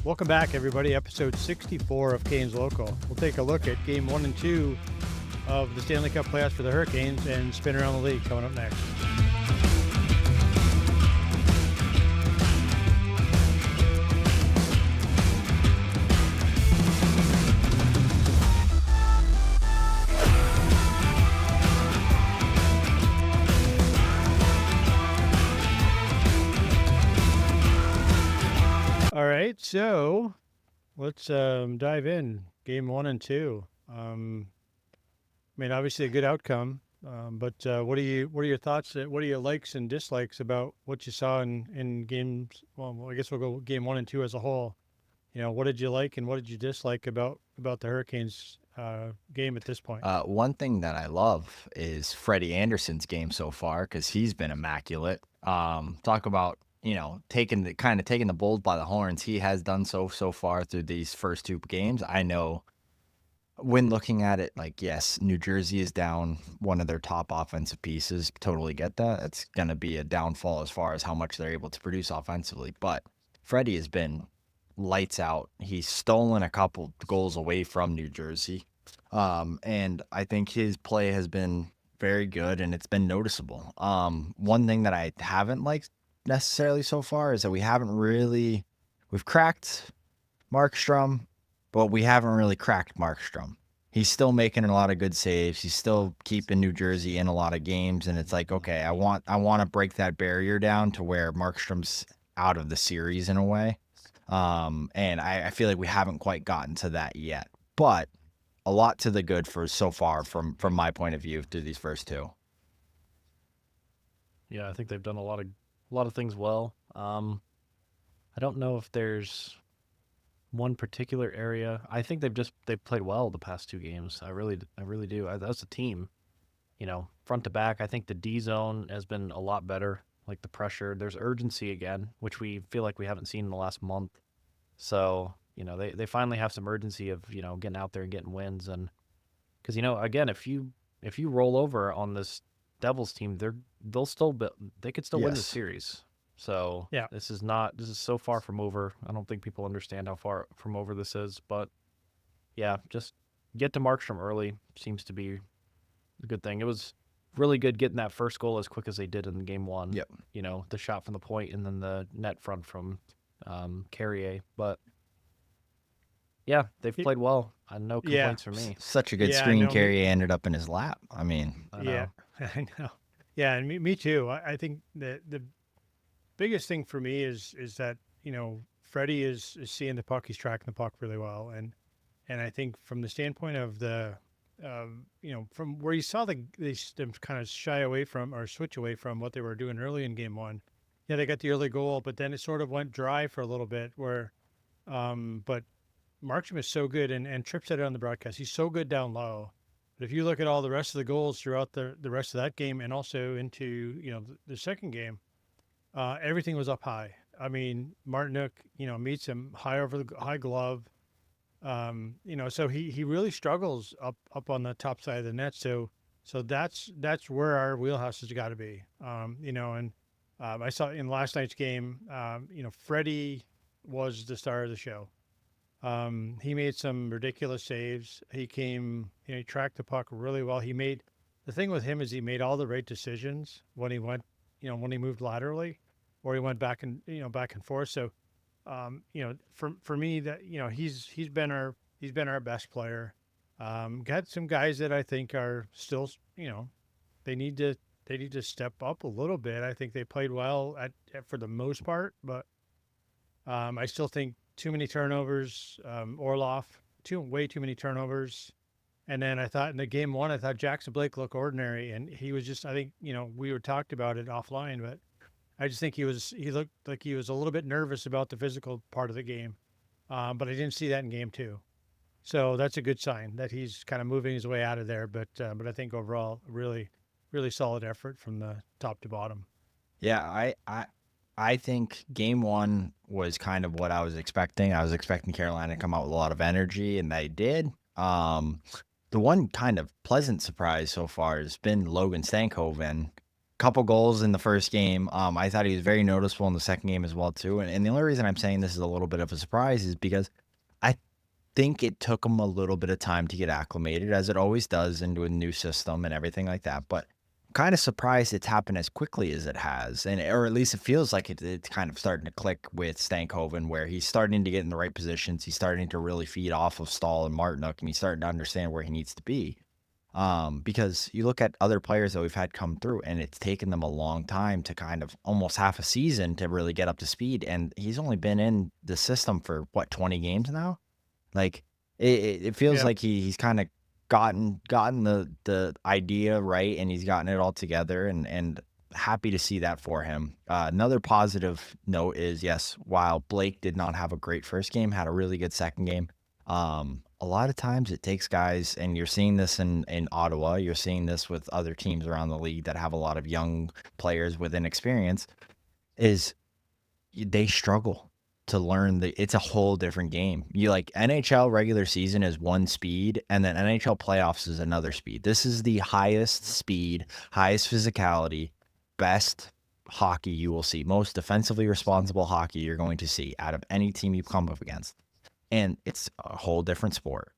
Welcome back, everybody. Episode 64 of Canes Local. We'll take a look at Game 1 and 2 of the Stanley Cup playoffs for the Hurricanes and spin around the league coming up next. All right, so let's dive in. Game 1 and 2. Obviously a good outcome, but what are your thoughts? What are your likes and dislikes about what you saw in games? Well, I guess we'll go Game 1 and 2 as a whole. What did you like and what did you dislike about the Hurricanes game at this point? One thing that I love is Freddie Andersen's game so far because he's been immaculate. Talk about taking the bulls by the horns. He has done so far through these first two games. I know when looking at it, yes, New Jersey is down one of their top offensive pieces. Totally get that. It's going to be a downfall as far as how much they're able to produce offensively. But Freddie has been lights out. He's stolen a couple goals away from New Jersey. And I think his play has been very good and it's been noticeable. One thing that I haven't liked necessarily so far is that we've cracked Markström, but we haven't really cracked Markström. He's still making a lot of good saves. He's still keeping New Jersey in a lot of games. And it's like, okay, I want to break that barrier down to where Markström's out of the series in a way. And I feel like we haven't quite gotten to that yet, but a lot to the good for so far from my point of view through these first two. Yeah, I think they've done a lot of things well. I don't know if there's one particular area. I think they've played well the past two games. I really do. That's a team, front to back. I think the D zone has been a lot better. Like the pressure, there's urgency again, which we feel like we haven't seen in the last month. So, they finally have some urgency of, getting out there and getting wins. And because, again, if you roll over on this Devils team, they could still win the series. So yeah, this is so far from over. I don't think people understand how far from over this is, but yeah, just get to Markstrom early seems to be a good thing. It was really good getting that first goal as quick as they did in game one. Yep. The shot from the point and then the net front from Carrier. But yeah, they've played well. No complaints from me. Such a good screen. Carrier ended up in his lap. I know. Yeah, I know. Yeah, and me too. I think that the biggest thing for me is that Freddie is seeing the puck. He's tracking the puck really well, and I think from the standpoint of the from where you saw them kind of shy away from or switch away from what they were doing early in game one. Yeah, they got the early goal, but then it sort of went dry for a little bit. Where, but Markstrom is so good, and Tripp said it on the broadcast. He's so good down low. But if you look at all the rest of the goals throughout the rest of that game, and also into the second game, everything was up high. I mean, Martinook, meets him high over the high glove. So he really struggles up on the top side of the net. So that's where our wheelhouse has got to be. I saw in last night's game, Freddie was the star of the show. He made some ridiculous saves. He tracked the puck really well. The thing with him is he made all the right decisions when he went, when he moved laterally, or he went back and forth. So, for me that, he's been our best player. Got some guys that I think are still, they need to step up a little bit. I think they played well for the most part, but I still think too many turnovers. Orlov, way too many turnovers. And then I thought in the game one, Jackson Blake looked ordinary, and he was just, I think, we were talked about it offline, but I just think he looked like he was a little bit nervous about the physical part of the game. But I didn't see that in game two. So that's a good sign that he's kind of moving his way out of there. But I think overall, really, really solid effort from the top to bottom. Yeah, I think game one was kind of what I was expecting. I was expecting Carolina to come out with a lot of energy, and they did. The one kind of pleasant surprise so far has been Logan Stankoven couple goals in the first game. I thought he was very noticeable in the second game as well too. And the only reason I'm saying this is a little bit of a surprise is because I think it took him a little bit of time to get acclimated, as it always does, into a new system and everything like that. But I'm kind of surprised it's happened as quickly as it has, and or at least it feels like it's kind of starting to click with Stankoven, where he's starting to get in the right positions. He's starting to really feed off of Stahl and Martinook, and he's starting to understand where he needs to be. Because you look at other players that we've had come through, and it's taken them a long time to kind of almost half a season to really get up to speed. And he's only been in the system for what, 20 games now? Like it feels Yeah. like he's kind of gotten the idea right, and he's gotten it all together, and happy to see that for him. Another positive note is, yes, while Blake did not have a great first game, had a really good second game. A lot of times it takes guys, and you're seeing this in Ottawa, you're seeing this with other teams around the league that have a lot of young players with inexperience, is they struggle to learn it's a whole different game. You like NHL regular season is one speed, and then NHL playoffs is another speed. This is the highest speed, highest physicality, best hockey you will see, most defensively responsible hockey you're going to see out of any team you come up against. And it's a whole different sport.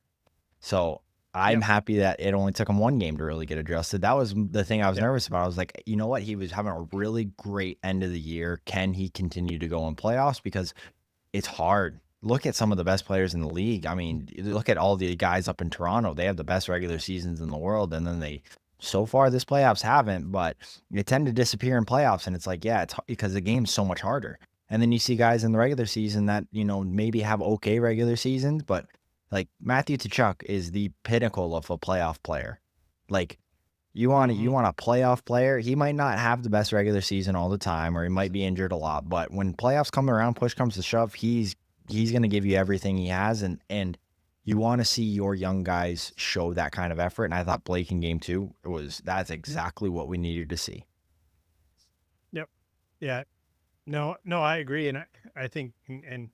So I'm Yep. happy that it only took him one game to really get adjusted. That was the thing I was Yep. nervous about. I was like, you know what? He was having a really great end of the year. Can he continue to go in playoffs? Because it's hard. Look at some of the best players in the league. I mean, look at all the guys up in Toronto. They have the best regular seasons in the world, and then so far this playoffs haven't, but they tend to disappear in playoffs. And it's like, yeah, it's because the game's so much harder. And then you see guys in the regular season that, maybe have okay regular seasons, but like Matthew Tkachuk is the pinnacle of a playoff player. Like you Hmm. want a playoff player. He might not have the best regular season all the time, or he might be injured a lot. But when playoffs come around, push comes to shove, he's going to give you everything he has, and you want to see your young guys show that kind of effort. And I thought Blake in game two that's exactly what we needed to see. Yep. Yeah. No, no, I agree. And I think, and,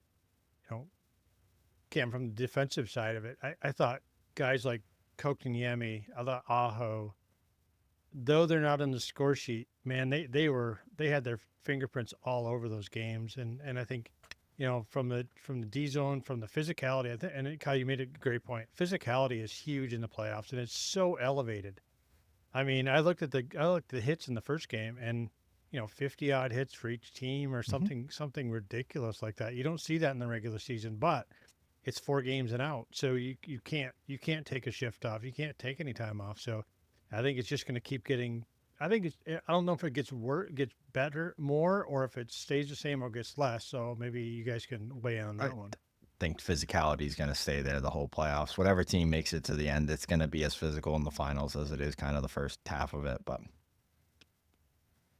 came from the defensive side of it. I thought guys like Kokiniemi, I thought Aho, though they're not on the score sheet, man, they had their fingerprints all over those games. And I think, from the D zone, from the physicality, and Kyle, you made a great point. Physicality is huge in the playoffs, and it's so elevated. I mean, I looked at the hits in the first game, and 50 odd hits for each team, or Hmm. something ridiculous like that. You don't see that in the regular season, but it's 4 games and out, so you can't take a shift off. You can't take any time off. So I think it's just going to keep getting. I don't know if it gets better more, or if it stays the same or gets less. So maybe you guys can weigh in on I that one. think physicality is going to stay there the whole playoffs. Whatever team makes it to the end, it's going to be as physical in the finals as it is kind of the first half of it. But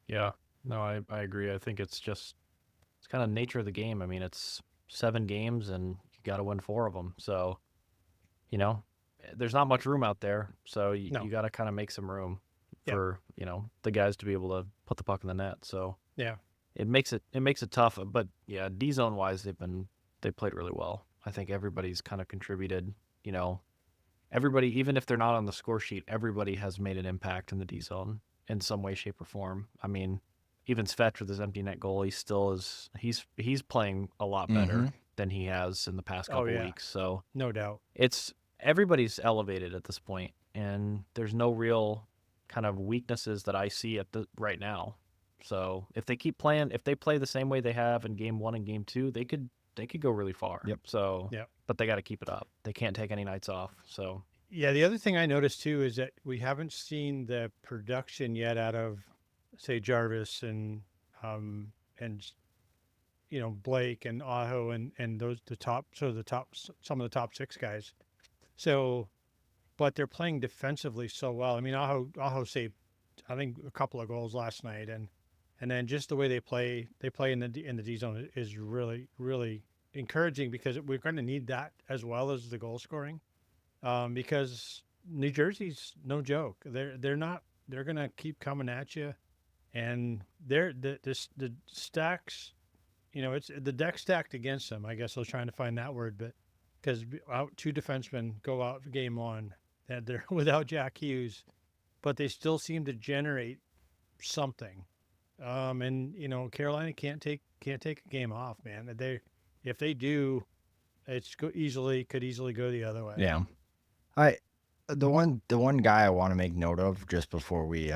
Yeah. No, I agree. I think it's kind of nature of the game. I mean, it's 7 games and you got to win 4 of them. So, you know, there's not much room out there. So you No. got to kind of make some room Yep. for, the guys to be able to put the puck in the net. So Yeah. it makes it tough. But yeah, D zone wise, they played really well. I think everybody's kind of contributed, you know, everybody, even if they're not on the score sheet, everybody has made an impact in the D zone in some way, shape, or form. I mean, even Svetch with his empty net goal, he still is. He's playing a lot better hmm. than he has in the past Oh couple yeah. weeks. So No doubt. it's everybody's elevated at this point, and there's no real kind of weaknesses that I see at the right now. So if they keep playing, if they play the same way they have in game one and game two, they could go really far. Yep. So, Yeah. but they got to keep it up. They can't take any nights off. So Yeah, the other thing I noticed too is that we haven't seen the production yet out of, say, Jarvis um and Blake and Aho and those the top so the top some of the top six guys. So, but they're playing defensively so well. I mean, Aho saved, I think, a couple of goals last night, and then just the way they play in the D zone is really really encouraging, because we're going to need that as well as the goal scoring, because New Jersey's no joke. They're not. They're gonna keep coming at you, and the stacks. It's the deck stacked against them. I guess I was trying to find that word, but because out two defensemen go out game one, and they're without Jack Hughes, but they still seem to generate something. And Carolina can't take a game off, man. If they do, could easily go the other way. Yeah. I the one guy I want to make note of just before we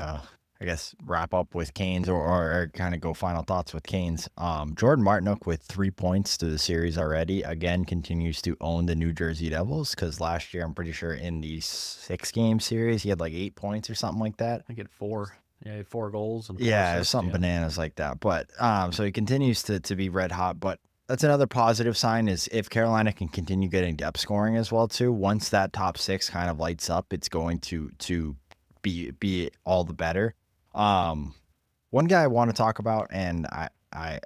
I guess wrap up with Canes or kind of go final thoughts with Canes. Jordan Martinook with 3 points to the series already again continues to own the New Jersey Devils because last year I'm pretty sure in the 6-game series he had like 8 points or something like that. I think he had 4. Yeah, he had 4 goals and 4 Yeah, it was assists. something bananas like that. But so he continues to be red hot. But that's another positive sign is if Carolina can continue getting depth scoring as well too. Once that top 6 kind of lights up, it's going to be all the better. One guy I want to talk about, and I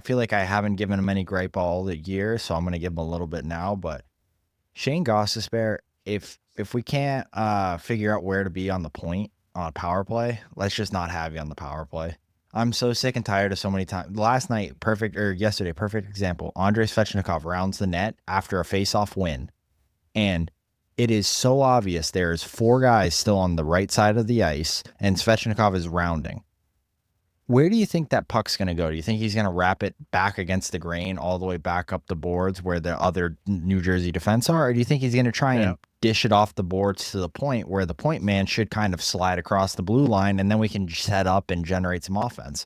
feel like I haven't given him any gripe all the year, so I'm going to give him a little bit now. But Shane Gostisbehere, if we can't figure out where to be on the point on a power play, let's just not have you on the power play. I'm so sick and tired of so many times. Yesterday, perfect example. Andrei Svechnikov rounds the net after a face-off win, and it is so obvious there's 4 guys still on the right side of the ice, and Svechnikov is rounding. Where do you think that puck's going to go? Do you think he's going to wrap it back against the grain all the way back up the boards where the other New Jersey defense are? Or do you think he's going to try and dish it off the boards to the point where the point man should kind of slide across the blue line and then we can set up and generate some offense?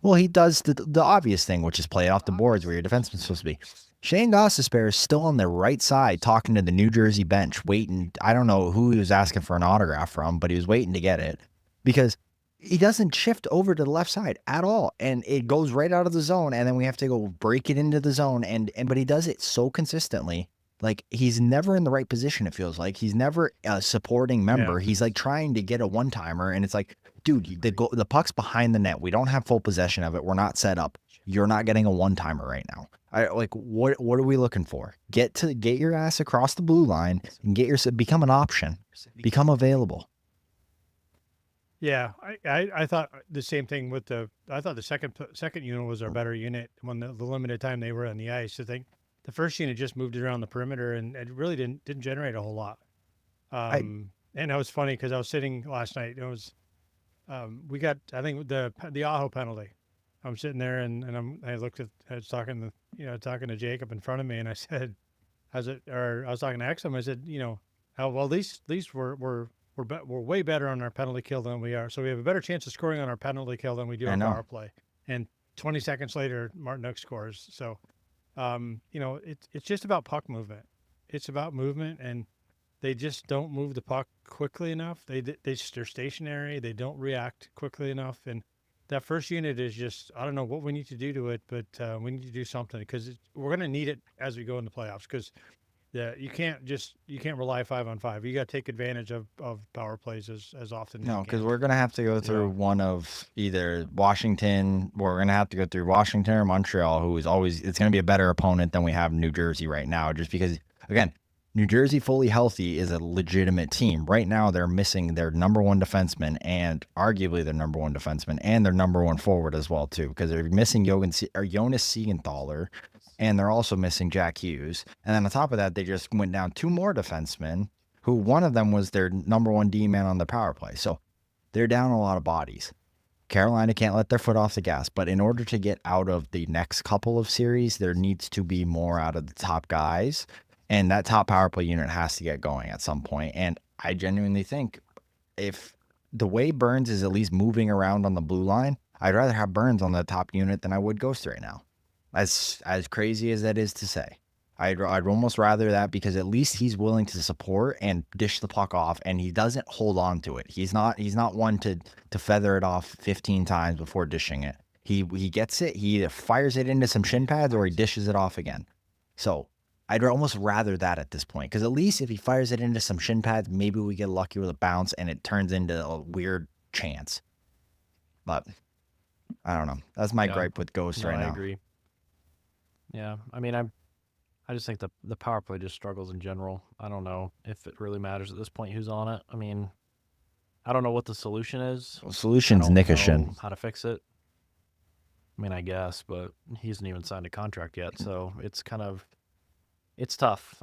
Well, he does the obvious thing, which is play it off the boards where your defenseman's supposed to be. Shane Gostisbehere is still on the right side talking to the New Jersey bench, waiting. I don't know who he was asking for an autograph from, but he was waiting to get it because he doesn't shift over to the left side at all, and it goes right out of the zone, and then we have to go break it into the zone, but he does it so consistently. Like, he's never in the right position, it feels like. He's never a supporting member. Yeah. He's, like, trying to get a one-timer, and it's like, dude, the puck's behind the net. We don't have full possession of it. We're not set up. You're not getting a one-timer right now. What are we looking for? Get your ass across the blue line and become an option. Become available. Yeah, I thought the same thing with I thought the second unit was our better unit when the limited time they were on the ice. I think the first unit just moved around the perimeter and it really didn't generate a whole lot. And it was funny because I was sitting last night. It was we got, I think, the Aho penalty. I'm sitting there and I was talking to Jacob in front of me, and I said, I was talking to Exum. I said, at least we're way better on our penalty kill than we are. So we have a better chance of scoring on our penalty kill than we do on power play. And 20 seconds later, Martinook scores. So, it's just about puck movement. It's about movement, and they just don't move the puck quickly enough. They're stationary. They don't react quickly enough. And that first unit is just, I don't know what we need to do to it, but we need to do something because we're going to need it as we go in the playoffs because you can't rely 5-on-5. You got to take advantage of power plays as often as you can. No, because we're going to have to go through one of either Washington, or we're going to have to go through Washington or Montreal, who is always, it's going to be a better opponent than we have in New Jersey right now, just because, again, New Jersey fully healthy is a legitimate team. Right now, they're missing their number 1 defenseman and arguably their number 1 defenseman and their number 1 forward as well, too, because they're missing Jonas Siegenthaler, and they're also missing Jack Hughes. And then on top of that, they just went down 2 more defensemen, who one of them was their number 1 D-man on the power play. So they're down a lot of bodies. Carolina can't let their foot off the gas, but in order to get out of the next couple of series, there needs to be more out of the top guys. And that top power play unit has to get going at some point. And I genuinely think if the way Burns is at least moving around on the blue line, I'd rather have Burns on the top unit than I would Ghost right now. As crazy as that is to say. I'd almost rather that because at least he's willing to support and dish the puck off, and he doesn't hold on to it. He's not one to feather it off 15 times before dishing it. He gets it, he either fires it into some shin pads or he dishes it off again. So I'd almost rather that at this point, because at least if he fires it into some shin pads, maybe we get lucky with a bounce and it turns into a weird chance. But I don't know. That's my gripe with Ghost right now. I agree. Yeah, I mean, I just think the power play just struggles in general. I don't know if it really matters at this point who's on it. I mean, I don't know what the solution is. Well, solution's Nikishin. How to fix it. I mean, I guess, but he hasn't even signed a contract yet, so it's tough.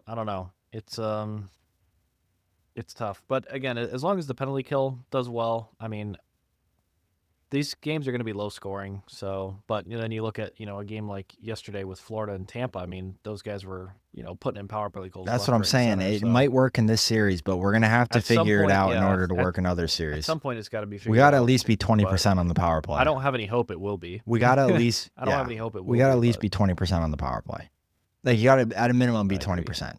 I don't know. It's tough. But again, as long as the penalty kill does well, I mean, these games are going to be low scoring. So, but then you look at a game like yesterday with Florida and Tampa. I mean, those guys were putting in power play goals. That's left, what I'm right, and saying. center, It so might work in this series, but we're gonna have to at some figure it point, out in yeah, order to work in other at series. some point it's got to be figured We gotta out. at least be 20% on the power play. I don't have any hope it will be. We gotta at least. I don't have yeah, any hope it will. We gotta be, at least but be 20% on the power play. Like you gotta at a minimum be I agree. 20%.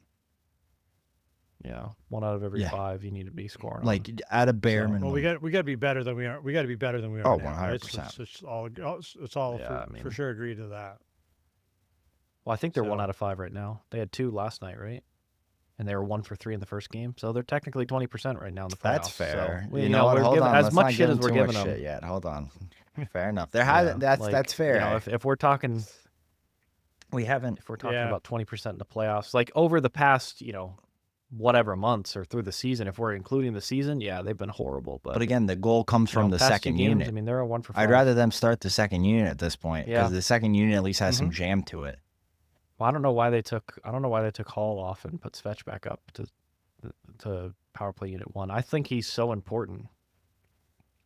Yeah, 1 out of every Yeah. 5 you need to be scoring. Like on. at a bare So- minimum. Well, we got to be better than we are. We got to be better than we are. Oh, now. 100%. It's all Yeah, for, I mean- for sure agree to that. Well, I think they're 1 So- out of 5 right now. They had 2 last night, right? And they were 1 for 3 in the first game, so they're technically 20% right now in the playoffs. That's fair. So, you know what? we're Hold giving on. as Let's much not shit give as them we're too giving much them. shit yet. Hold on. Fair enough. Yeah, That's fair. If we're talking we haven't. Yeah. about 20% in the playoffs, like over the past whatever months or through the season, if we're including the season, yeah, they've been horrible. But But again, the goal comes from the past 2 second games, unit. I mean, they're a 1 for 5. I'd rather them start the second unit at this point because Yeah. the second unit at least has some Mhm. jam to it. Well, I don't know why they took Hall off and put Svetch back up to power play unit 1. I think he's so important.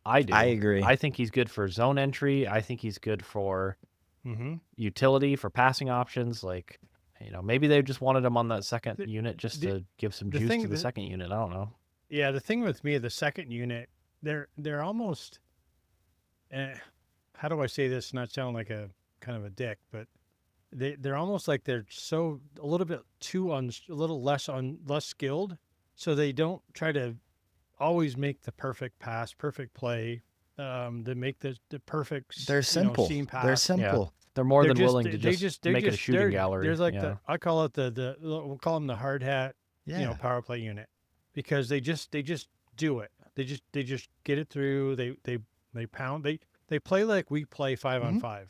I do. I agree. I think he's good for zone entry. I think he's good for Mm-hmm. utility, for passing options. Like, maybe they just wanted him on that second The- unit just the- to give some the juice thing to the that- second unit. I don't know. Yeah, the thing with me, the second unit, they're almost. How do I say this? Not sound like a kind of a dick, but they're almost like they're a little bit a little less skilled, so they don't try to always make the perfect pass, perfect play. They make the perfect. They're simple. Seam pass. They're simple. They're more They're than willing to just make it a shooting they're- gallery. There's like yeah. I call it we'll call them the hard hat, Yeah. power play unit, because they just do it. They just get it through. They pound. They play like we play 5-on-5,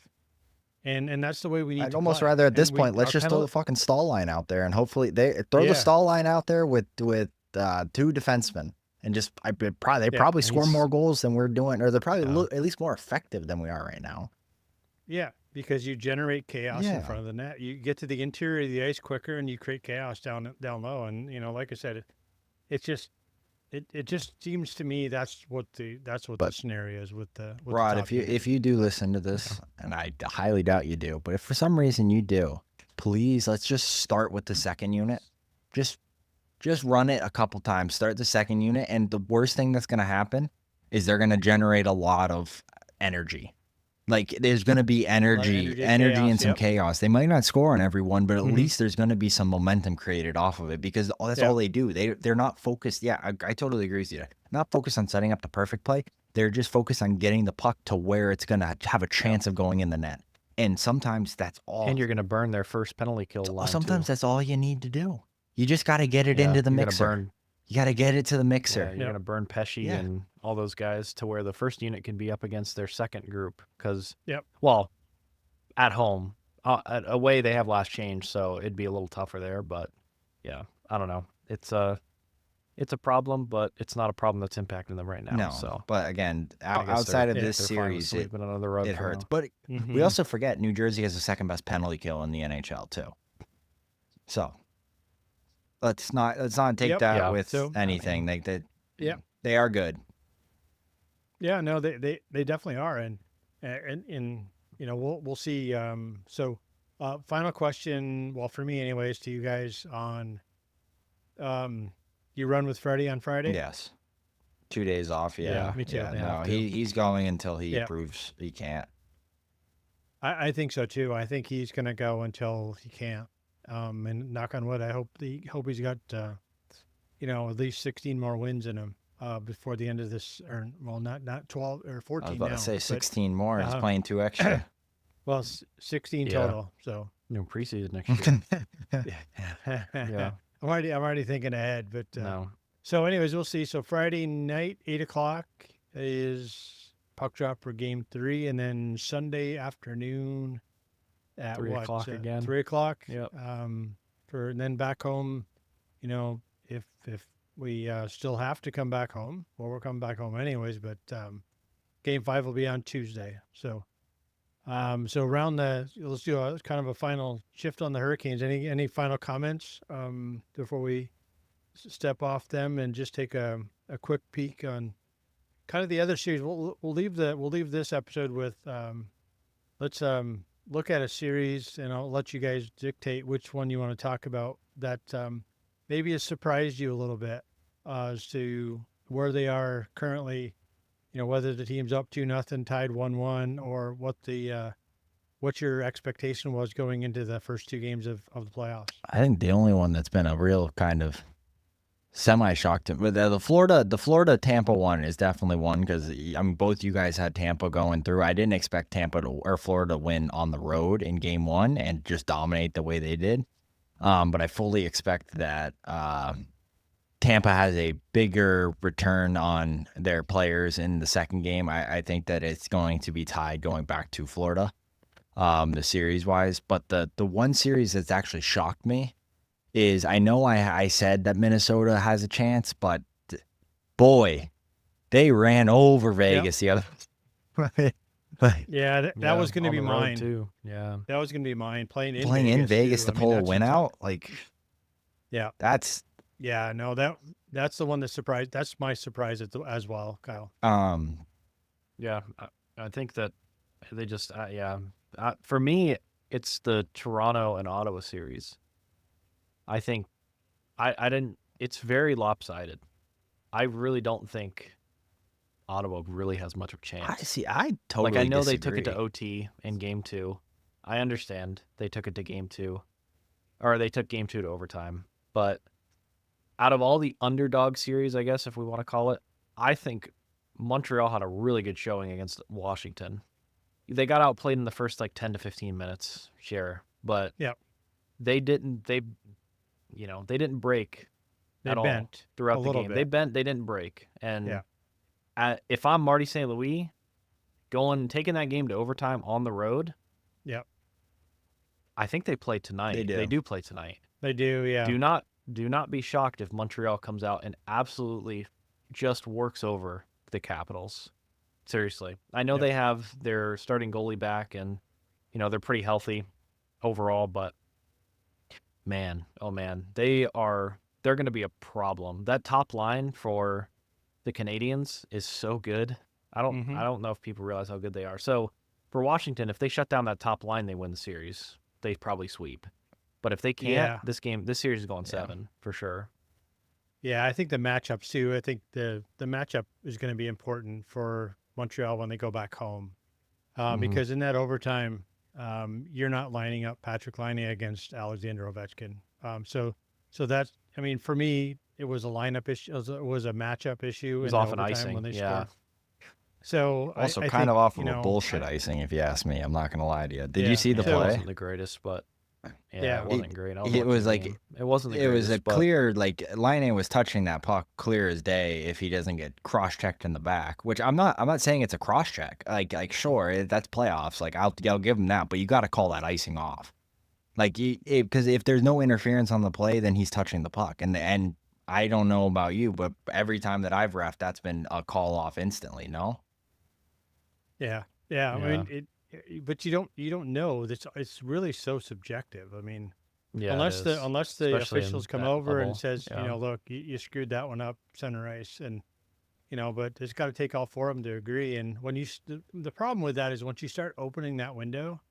and that's the way we need. I'd to almost play. rather at this And point, let's our just throw penalty- the fucking stall line out there and hopefully they throw Yeah. the stall line out there with 2 defensemen and just they probably and score he's- more goals than we're doing, or they're probably Yeah. at least more effective than we are right now. Yeah, because you generate chaos in Yeah. front of the net. You get to the interior of the ice quicker, and you create chaos down low. And like I said, it just seems to me that's what the But- scenario is with the Rod, top unit. if you do listen to this, and I highly doubt you do, but if for some reason you do, please let's just start with the second unit. Just run it a couple times. Start the second unit, and the worst thing that's gonna happen is they're gonna generate a lot of energy. Like there's gonna be energy energy, and chaos, some yep. chaos. They might not score on every one, but at Mhm. least there's gonna be some momentum created off of it because that's Yeah. all they do. They're not focused. Yeah, I totally agree with you. Not focused on setting up the perfect play. They're just focused on getting the puck to where it's gonna have a chance of going in the net. And sometimes that's all. And you're going to burn their first penalty kill line. Sometimes too. that's all you need to do. You just got to get it Yeah, into the you're gonna mixer. burn- You got to get it to the Yeah, mixer. you're Yep. going to burn Pesci Yeah. and all those guys to where the first unit can be up against their second group. Because, Yep. well, at home, away they have last change, so it'd be a little tougher there. But yeah, I don't know. It's a problem, but it's not a problem that's impacting them right now. No, So but again, I guess outside of they're- this they're fine with series, sweeping another rug it for hurts. now. But Mhm. we also forget New Jersey has the second best penalty kill in the NHL too. So let's not take Yep. that Yeah. with So, I anything. Yeah. They are good. Yeah, no, they definitely are, and we'll see. So, final question. Well, for me, anyways, to you guys on, you run with Freddie on Friday. Yes. 2 days off. Yeah. Yeah, me too. Yeah, They no, have to. he's going until he Yeah. proves he can't. I think so too. I think he's gonna go until he can't. And knock on wood, I hope he's got at least 16 more wins in him before the end of this. Or well, not 12 or 14 I was about now. to say but, 16 more. He's uh, playing 2 extra. well, 16 Yeah. total. So preseason next year. yeah, Yeah. I'm already thinking ahead. But No. so, anyways, we'll see. So Friday night, 8:00 is puck drop for Game 3, and then Sunday afternoon at 3:00 again. 3:00. Yep. And then back home. If we still have to come back home, well, we're coming back home anyways. But Game 5 will be on Tuesday. So. So around let's do a kind of a final shift on the Hurricanes. Any final comments before we step off them and just take a quick peek on kind of the other series. We'll leave this episode with let's look at a series, and I'll let you guys dictate which one you want to talk about that maybe has surprised you a little bit as to where they are currently. You know, whether the team's up 2-0, tied 1-1, or what your expectation was going into the first two games of the playoffs. I think the only one that's been a real kind of semi-shock to, but the Florida Tampa one is definitely one, because I mean both you guys had Tampa going through. I didn't expect Tampa or Florida to win on the road in game one and just dominate the way they did. But I fully expect that Tampa has a bigger return on their players in the second game. I think that it's going to be tied going back to Florida, the series wise. But the one series that's actually shocked me is, I know I said that Minnesota has a chance, but boy, they ran over Vegas the other. Yeah, that was going to on be the road mine. too. Yeah. That was going to be mine. Playing in Vegas too. to pull a win out, like, Yeah, that's no, that's the one that surprised. That's my surprise as well, Kyle. Yeah, I think that they just for me, it's the Toronto and Ottawa series. I think I didn't. It's very lopsided. I really don't think Ottawa really has much of a chance. I totally Like, I know disagree. they took it to OT in game 2. I understand they took it to game 2, or they took game 2 to overtime. But out of all the underdog series, I guess if we want to call it, I think Montreal had a really good showing against Washington. They got outplayed in the first like 10 to 15 minutes, sure, but Yep. they didn't break They at all bent throughout a the little game. bit. They bent, they didn't break. And Yeah. if I'm Marty St. Louis, taking that game to overtime on the road, Yep. I think they play tonight. They do. They do play tonight. They do. Yeah. Do not be shocked if Montreal comes out and absolutely just works over the Capitals. Seriously. I know Yep. they have their starting goalie back, and they're pretty healthy overall, but man, oh man, they're going to be a problem. That top line for the Canadians is so good. I don't know if people realize how good they are. So for Washington, if they shut down that top line, they win the series. They probably sweep. But if they can't, this series is going 7 for sure. Yeah, I think the matchups too. I think the matchup is going to be important for Montreal when they go back home, because in that overtime, you're not lining up Patrick Laine against Alexander Ovechkin. So that's, I mean, for me, it was a lineup issue. It was a matchup issue. It was in often overtime icing. when they Yeah. scored. So also I kind think, of off of a bullshit icing, if you ask me. I'm not gonna lie to you. Did you see the It play? wasn't the greatest, but Yeah, it wasn't great. It was like it wasn't the it greatest, was a but clear, like, Laine was touching that puck clear as day if he doesn't get cross checked in the back. Which I'm not saying it's a cross check. Like sure, that's playoffs. Like I'll give him that, but you got to call that icing off. Like, because if there's no interference on the play, then he's touching the puck, and I don't know about you, but every time that I've reffed, that's been a call off instantly. No. Yeah. I mean, but you don't know. It's really so subjective. I mean, unless the Especially officials in come that over and level. says, Yeah. look, you screwed that one up, center ice, and but it's got to take all four of them to agree. And when the problem with that is once you start opening that window,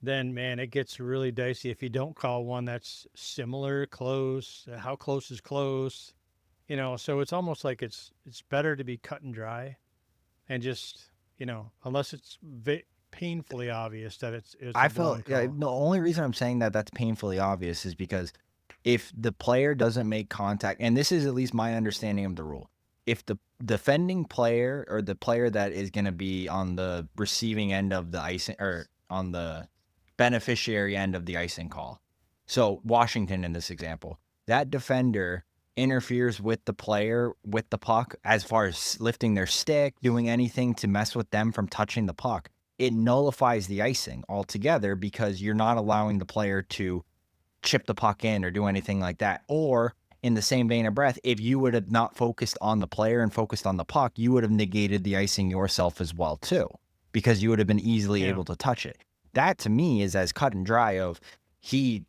then man, it gets really dicey if you don't call one that's similar, close. How close is close? So it's almost like it's better to be cut and dry, and just unless it's painfully obvious that it's I a felt call. the only reason I'm saying that that's painfully obvious is because if the player doesn't make contact, and this is at least my understanding of the rule, if the defending player or the player that is going to be on the receiving end of the icing, or on the beneficiary end of the icing call, so Washington in this example, that defender interferes with the player with the puck as far as lifting their stick, doing anything to mess with them from touching the puck, it nullifies the icing altogether because you're not allowing the player to chip the puck in or do anything like that. Or in the same vein of breath, if you would have not focused on the player and focused on the puck, you would have negated the icing yourself as well too, because you would have been easily able to touch it. That to me is as cut and dry of him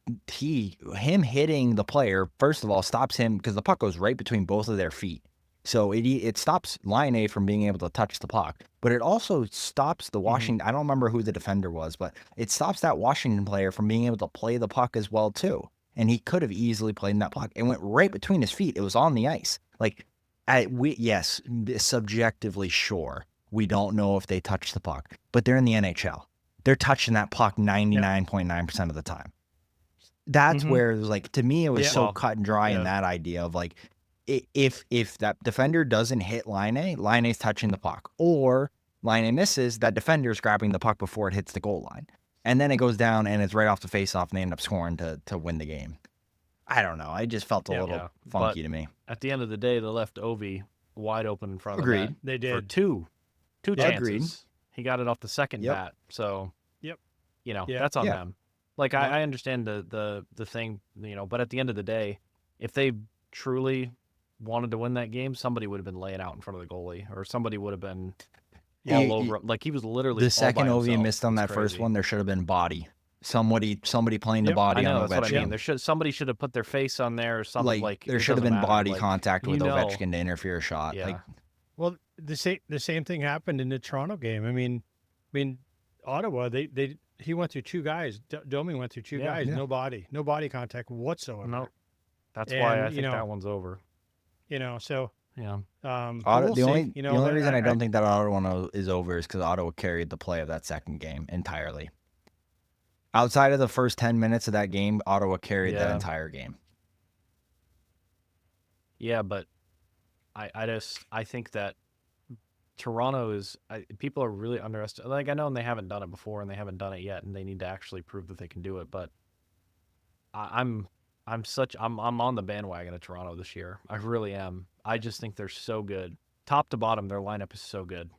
hitting the player, first of all, stops him because the puck goes right between both of their feet. So it stops line A from being able to touch the puck, but it also stops the Washington. I don't remember who the defender was, but it stops that Washington player from being able to play the puck as well too. And he could have easily played in that puck. It went right between his feet. It was on the ice. Like, yes, subjectively, sure, we don't know if they touched the puck, but they're in the NHL. They're touching that puck 99.9% of the time. That's where it was like, to me, it was so cut and dry in that idea of like, if that defender doesn't hit line A's touching the puck, or line A misses, that defender's grabbing the puck before it hits the goal line. And then it goes down and it's right off the faceoff and they end up scoring to win the game. I don't know. I just felt a little funky to me. At the end of the day, they left Ovi wide open in front of Agreed. the net. They did. For two chances. Agreed. He got it off the second bat. So, that's on them. Like, I understand the thing, but at the end of the day, if they truly wanted to win that game, somebody would have been laying out in front of the goalie, or somebody would have been all over him. Like, he was literally the second all by Ovi himself. missed on that first one. There should have been body. Somebody playing the body I know, on that's Ovechkin. what I mean. Somebody should have put their face on there or something. Like there should have been body contact with Ovechkin to interfere a shot. Yeah. Well, the same thing happened in the Toronto game. I mean, Ottawa, he went through two guys. Domi went through two guys. No body contact whatsoever. No, that's why I think that one's over. So yeah. The only reason I don't think that Ottawa is over is because Ottawa carried the play of that second game entirely. Outside of the first 10 minutes of that game, Ottawa carried that entire game. Yeah, but I think that Toronto is people are really underestimating. Like, I know they haven't done it before and they haven't done it yet, and they need to actually prove that they can do it. But I'm on the bandwagon of Toronto this year. I really am. I just think they're so good, top to bottom. Their lineup is so good,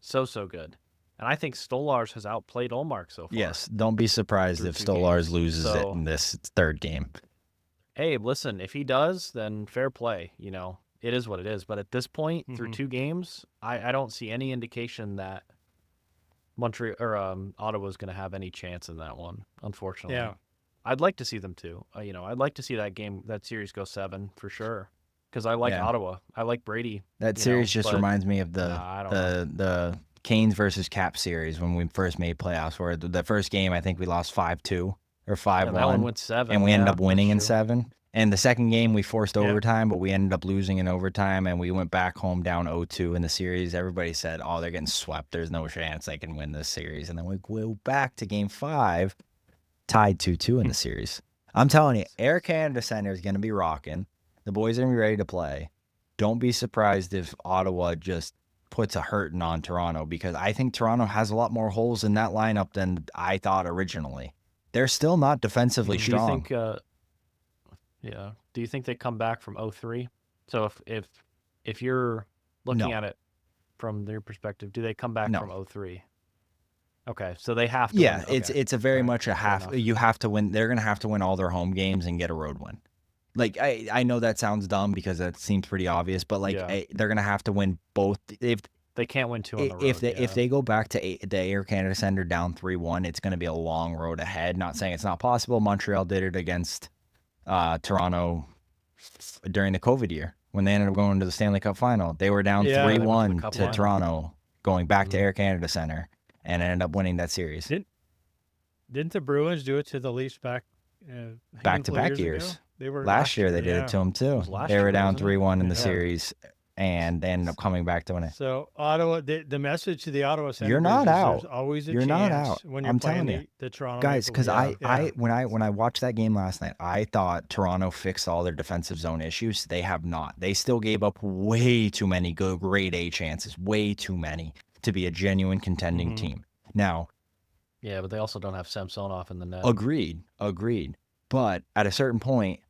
so good. And I think Stolarz has outplayed Ullmark so far. Yes, don't be surprised if Stolarz loses it in this third game. Hey, listen, if he does, then fair play. It is what it is. But at this point, through two games, I don't see any indication that Montreal or Ottawa's going to have any chance in that one, unfortunately. Yeah. I'd like to see them too. I'd like to see that series go 7 for sure. Because I like Ottawa. I like Brady. That series just reminds me of the Canes versus Caps series when we first made playoffs, where the first game I think we lost 5-2 or 5-1. That one went 7. And we ended up winning in 7. And the second game we forced overtime, but we ended up losing in overtime, and we went back home down 0-2 in the series. Everybody said, oh, they're getting swept. There's no chance they can win this series. And then we go back to game 5, tied 2-2 in the series. I'm telling you, Air Canada Center is going to be rocking. The boys are going to be ready to play. Don't be surprised if Ottawa just puts a hurting on Toronto, because I think Toronto has a lot more holes in that lineup than I thought originally. They're still not defensively strong. Do you think they come back from 0-3? So if you're looking at it from their perspective, do they come back from 0-3? Okay, so they have to win. Okay. It's a very much a half. You have to win. They're going to have to win all their home games and get a road win. Like, I know that sounds dumb because that seems pretty obvious, but they're going to have to win both. If they can't win 2 on the road. If they go back to the Air Canada Center down 3-1, it's going to be a long road ahead. Not saying it's not possible. Montreal did it against Toronto during the COVID year when they ended up going to the Stanley Cup final. They were down 3-1 to Toronto, going back to Air Canada Center, and ended up winning that series. Didn't the Bruins do it to the Leafs back-to-back years? Last year they did it to them too. They were down 3-1 in the series, and they ended up coming back to win it. So Ottawa, the message to the Ottawa Senators you're not out. There's always a you're chance not out. when you're I'm playing telling you, the Toronto guys. Because when I watched that game last night, I thought Toronto fixed all their defensive zone issues. They have not. They still gave up way too many good grade A chances, way too many to be a genuine contending team. Now, yeah, but they also don't have Samsonov in the net. Agreed. But at a certain point,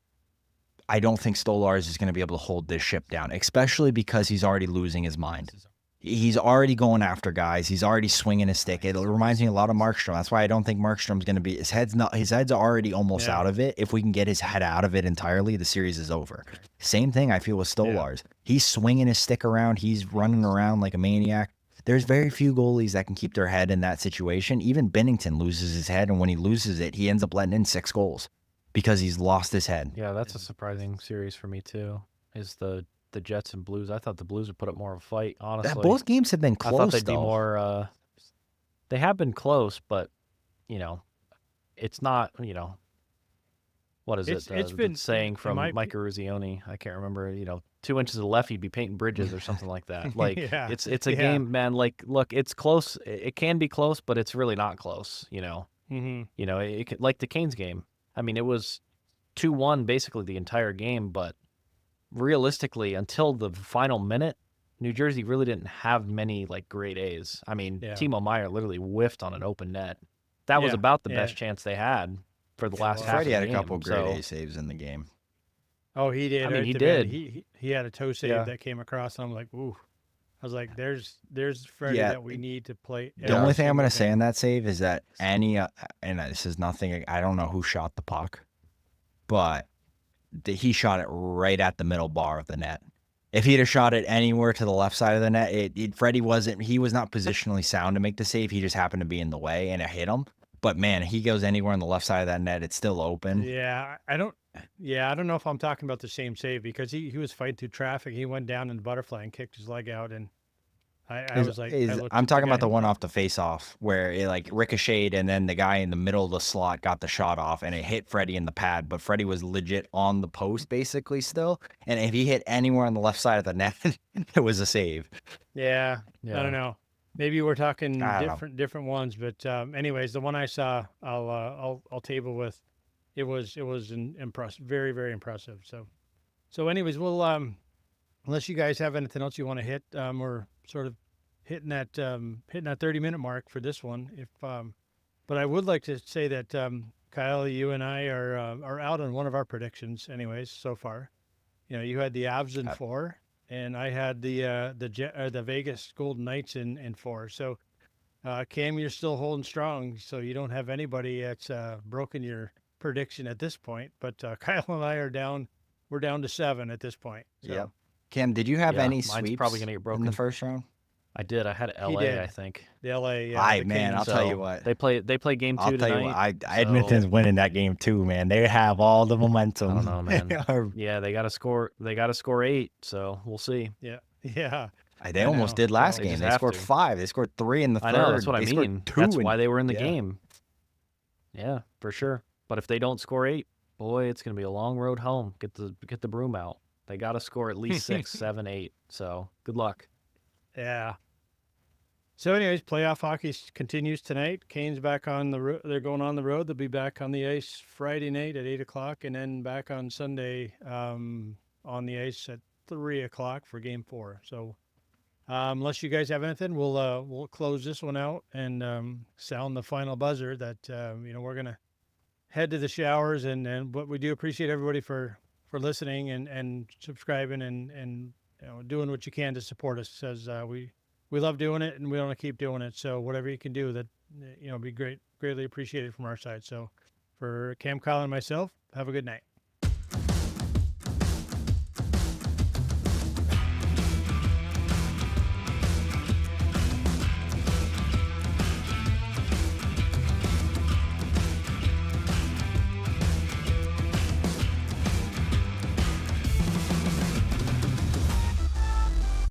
I don't think Stolarz is going to be able to hold this ship down, especially because he's already losing his mind. He's already going after guys. He's already swinging his stick. It reminds me a lot of Markström. That's why I don't think Markström's going to be. His head's already almost out of it. If we can get his head out of it entirely, the series is over. Same thing I feel with Stolarz. He's swinging his stick around. He's running around like a maniac. There's very few goalies that can keep their head in that situation. Even Binnington loses his head, and when he loses it, he ends up letting in 6 goals because he's lost his head. Yeah, that's a surprising series for me too. Is the the Jets and Blues. I thought the Blues would put up more of a fight, That honestly. both games have been I thought close they'd be though. more. They have been close, but it's not. What is It's it? it's The been saying in from my Mike Eruzione. I can't remember. 2 inches to the left, you'd be painting bridges or something like that. Like yeah it's a yeah game, man. Like, look, it's close. It can be close, but it's really not close. hmm Like the Canes game. I mean, it was 2-1 basically the entire game, but realistically, until the final minute, New Jersey really didn't have many like great A's. I mean, yeah Timo Meyer literally whiffed on an open net. That was yeah about the yeah best chance they had for the it last half was. Freddie of had the a couple game. great So, A saves in the game. Oh, he I did mean, right he at the end. did. He had a toe save Yeah. that came across, and I'm like, ooh. I was like, there's Freddie Yeah, that we need to play the Yeah. only every thing I'm single gonna say game. on that save is that and this is nothing. I don't know who shot the puck, but he shot it right at the middle bar of the net. If he'd have shot it anywhere to the left side of the net, Freddie he was not positionally sound to make the save. He just happened to be in the way and it hit him. But man, he goes anywhere on the left side of that net, it's still open. Yeah, I don't. Yeah, I don't know if I'm talking about the same save because he was fighting through traffic. He went down in the butterfly and kicked his leg out, and I was like, I looked I'm at the talking about guy. the one off the face off where it like ricocheted and then the guy in the middle of the slot got the shot off and it hit Freddie in the pad, but Freddie was legit on the post basically still. And if he hit anywhere on the left side of the net, it was a save. Yeah, I don't Yeah. know. Maybe we're talking I don't know. different ones, but anyways, the one I saw, I'll table with. It was impressive, very very impressive. So anyways, we'll unless you guys have anything else you want to hit, we're sort of hitting that 30-minute mark for this one. If but I would like to say that Kyle, you and I are out on one of our predictions, anyways, so far. You had the Avs in Uh, 4, and I had the Vegas Golden Knights in 4. So Cam, you're still holding strong, so you don't have anybody that's broken your prediction at this point. But Kyle and I are down. We're down to 7 at this point. Yep. So Cam, did you have Yeah. any Mine's probably sweeps gonna get in broken. the first round? I did. I had he LA, I did. think. The LA, I the man, I'll Kings. tell you So what. they play game 2 I'll tell you what. tonight. I Edmonton's So winning that game too, man. They have all the I don't momentum. know, man. Yeah, they got to score. They got to score 8. So we'll see. Yeah, yeah, They I almost know. did last So They game. just They have scored to. 5. They scored 3 in the I know. That's third. what I They scored mean. 2 That's in why they were in the yeah. game. Yeah, for sure. But if they don't score 8, boy, it's gonna be a long road home. Get the broom out. They got to score at least 6, 7, 8. So good luck. yeah. So, anyways, playoff hockey continues tonight. Canes back on the road. They're going on the road. They'll be back on the ice Friday night at 8 o'clock, and then back on Sunday on the ice at 3 o'clock for Game 4. So, unless you guys have anything, we'll close this one out and sound the final buzzer. That we're gonna head to the showers, and but we do appreciate everybody for listening and subscribing and doing what you can to support us, as we love doing it and we want to keep doing it. So whatever you can do, that be greatly appreciated from our side. So for Cam, Kyle, and myself, have a good night.